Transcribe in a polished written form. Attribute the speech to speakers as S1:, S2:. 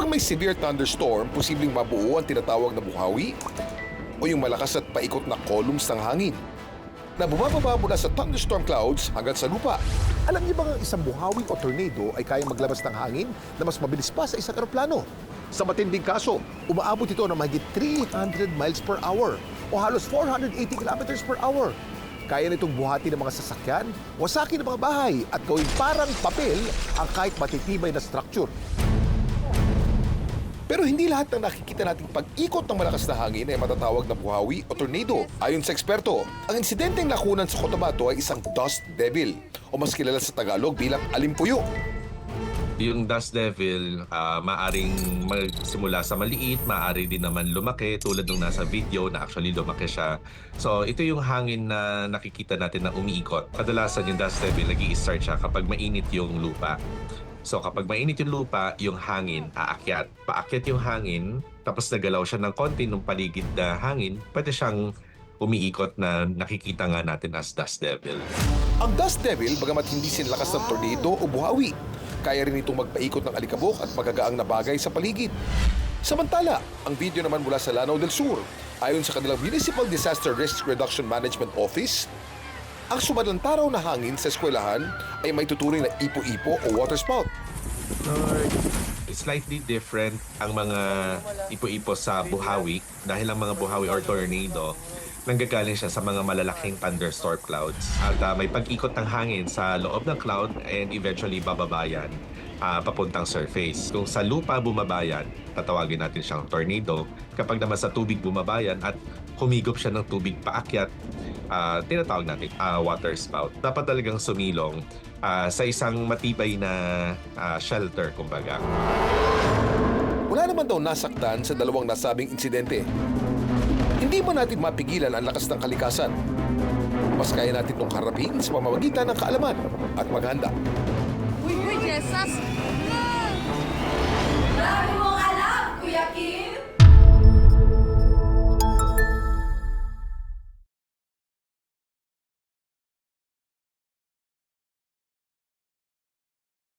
S1: Kapag may severe thunderstorm, posibleng mabuo ang tinatawag na buhawi o yung malakas at paikot na columns ng hangin na bumababa mula sa thunderstorm clouds hanggang sa lupa. Alam niyo ba ang isang buhawi o tornado ay kayang maglabas ng hangin na mas mabilis pa sa isang eroplano? Sa matinding kaso, umaabot ito ng mahigit 300 miles per hour o halos 480 kilometers per hour. Kaya nitong buhati ng mga sasakyan, wasakin ng mga bahay at gawing parang papel ang kahit matitibay na structure. Pero hindi lahat ng nakikita nating pag-ikot ng malakas na hangin ay matatawag na buhawi o tornado. Ayon sa eksperto, ang insidenteng nakunan sa Cotabato ay isang dust devil o mas kilala sa Tagalog bilang alimpuyo.
S2: Yung dust devil, maaring magsimula sa maliit, maaari din naman lumaki tulad nung nasa video na actually lumaki siya. So ito yung hangin na nakikita natin na umiikot. Kadalasan yung dust devil nag-i-start siya kapag mainit yung lupa. So kapag mainit yung lupa, yung hangin aakyat. Paakyat yung hangin, tapos nagalaw siya ng konti ng paligid na hangin, pwede siyang umiikot na nakikita nga natin as dust devil.
S1: Ang dust devil, bagamat hindi sinlakas ng tornado o buhawi, kaya rin itong magpaikot ng alikabok at magagaang na bagay sa paligid. Samantala, ang video naman mula sa Lanao del Sur, ayon sa kanilang Municipal Disaster Risk Reduction Management Office, ang sumadlantaraw na hangin sa eskwelahan ay may tuturing na ipo-ipo o waterspout.
S2: Slightly different ang mga ipo-ipo sa buhawi dahil ang mga buhawi or tornado nanggagaling siya sa mga malalaking thunderstorm clouds. At may pag-ikot ng hangin sa loob ng cloud and eventually bababa yan papuntang surface. Kung sa lupa bumaba yan, tatawagin natin siyang tornado. Kapag naman sa tubig bumaba yan at humigop siya ng tubig paakyat, tinatawag natin water spout. Dapat talagang sumilong sa isang matibay na shelter, kumbaga.
S1: Wala naman daw nasaktan sa dalawang nasabing insidente. Hindi man natin mapigilan ang lakas ng kalikasan. Mas kaya natin itong harapin sa pamamagitan ng kaalaman at maghanda.
S3: Uy, Jessas!